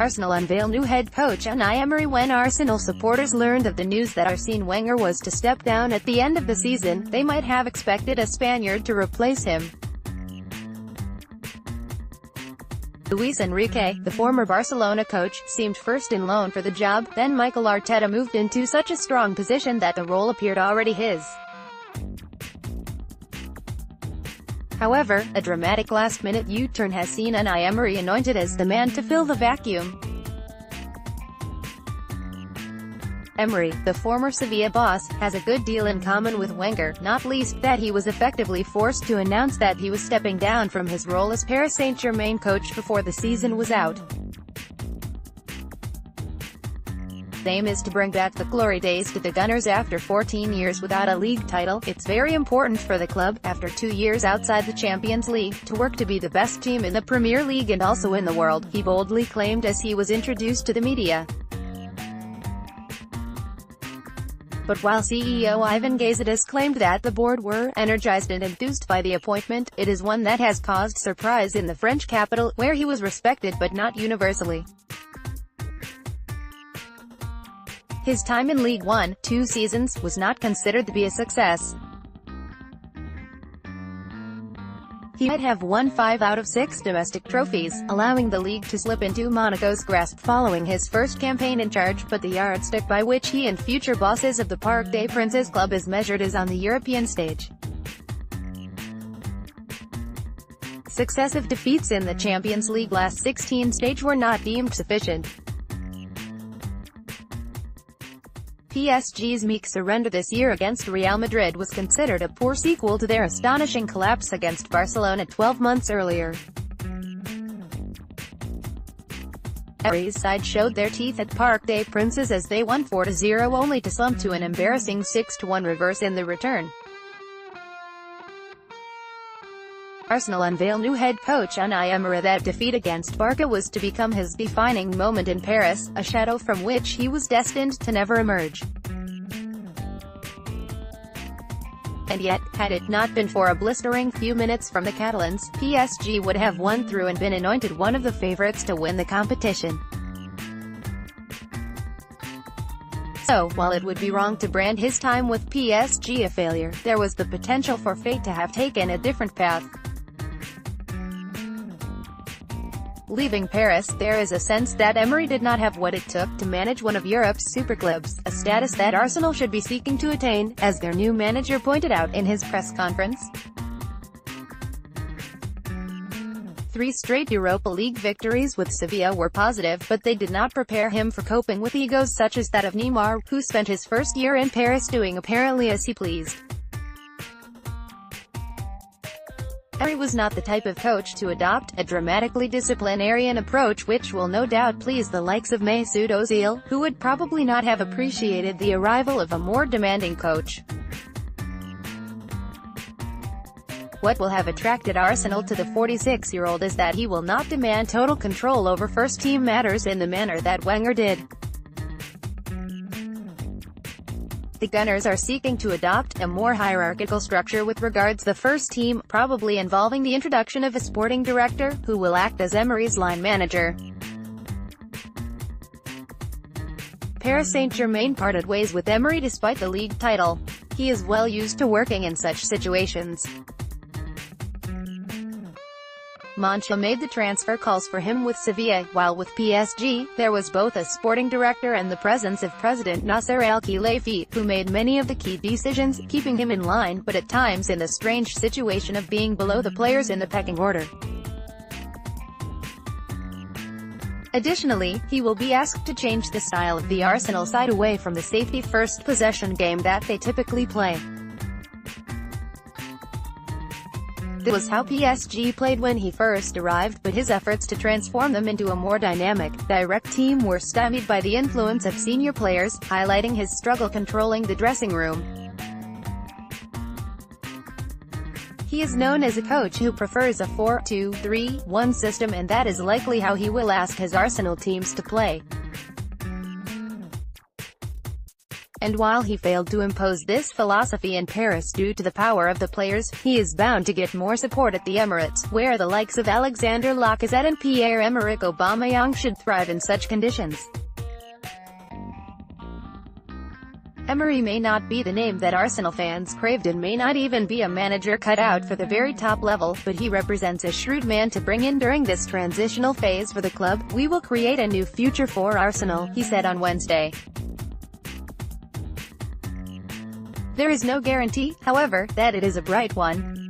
Arsenal unveil new head coach Unai Emery. When Arsenal supporters learned of the news that Arsene Wenger was to step down at the end of the season, they might have expected a Spaniard to replace him. Luis Enrique, the former Barcelona coach, seemed first in line for the job, then Mikael Arteta moved into such a strong position that the role appeared already his. However, a dramatic last-minute U-turn has seen Unai Emery anointed as the man to fill the vacuum. Emery, the former Sevilla boss, has a good deal in common with Wenger, not least that he was effectively forced to announce that he was stepping down from his role as Paris Saint-Germain coach before the season was out. The aim is to bring back the glory days to the Gunners after 14 years without a league title. It's very important for the club, after 2 years outside the Champions League, to work to be the best team in the Premier League and also in the world, he boldly claimed as he was introduced to the media. But while CEO Ivan Gazidis claimed that the board were energized and enthused by the appointment, it is one that has caused surprise in the French capital, where he was respected but not universally. His time in League One, 2 seasons, was not considered to be a success. He might have won 5 out of 6 domestic trophies, allowing the league to slip into Monaco's grasp following his first campaign in charge, but the yardstick by which he and future bosses of the Parc des Princes club is measured is on the European stage. Successive defeats in the Champions League last 16 stage were not deemed sufficient. PSG's meek surrender this year against Real Madrid was considered a poor sequel to their astonishing collapse against Barcelona 12 months earlier. Emery's side showed their teeth at Parc des Princes as they won 4-0 only to slump to an embarrassing 6-1 reverse in the return. Arsenal unveil new head coach Unai Emery. That defeat against Barca was to become his defining moment in Paris, a shadow from which he was destined to never emerge. And yet, had it not been for a blistering few minutes from the Catalans, PSG would have won through and been anointed one of the favourites to win the competition. So, while it would be wrong to brand his time with PSG a failure, there was the potential for fate to have taken a different path. Leaving Paris, there is a sense that Emery did not have what it took to manage one of Europe's superclubs, a status that Arsenal should be seeking to attain, as their new manager pointed out in his press conference. 3 straight Europa League victories with Sevilla were positive, but they did not prepare him for coping with egos such as that of Neymar, who spent his first year in Paris doing apparently as he pleased. Emery was not the type of coach to adopt a dramatically disciplinarian approach, which will no doubt please the likes of Mesut Ozil, who would probably not have appreciated the arrival of a more demanding coach. What will have attracted Arsenal to the 46-year-old is that he will not demand total control over first-team matters in the manner that Wenger did. The Gunners are seeking to adopt a more hierarchical structure with regards to the first team, probably involving the introduction of a sporting director, who will act as Emery's line manager. Paris Saint-Germain parted ways with Emery despite the league title. He is well used to working in such situations. Mancha made the transfer calls for him with Sevilla, while with PSG, there was both a sporting director and the presence of President Nasser Al-Khelaifi, who made many of the key decisions, keeping him in line, but at times in the strange situation of being below the players in the pecking order. Additionally, he will be asked to change the style of the Arsenal side away from the safety-first possession game that they typically play. This was how PSG played when he first arrived, but his efforts to transform them into a more dynamic, direct team were stymied by the influence of senior players, highlighting his struggle controlling the dressing room. He is known as a coach who prefers a 4-2-3-1 system, and that is likely how he will ask his Arsenal teams to play. And while he failed to impose this philosophy in Paris due to the power of the players, he is bound to get more support at the Emirates, where the likes of Alexander Lacazette and Pierre-Emerick Aubameyang should thrive in such conditions. Emery may not be the name that Arsenal fans craved and may not even be a manager cut out for the very top level, but he represents a shrewd man to bring in during this transitional phase for the club. "We will create a new future for Arsenal," he said on Wednesday. There is no guarantee, however, that it is a bright one.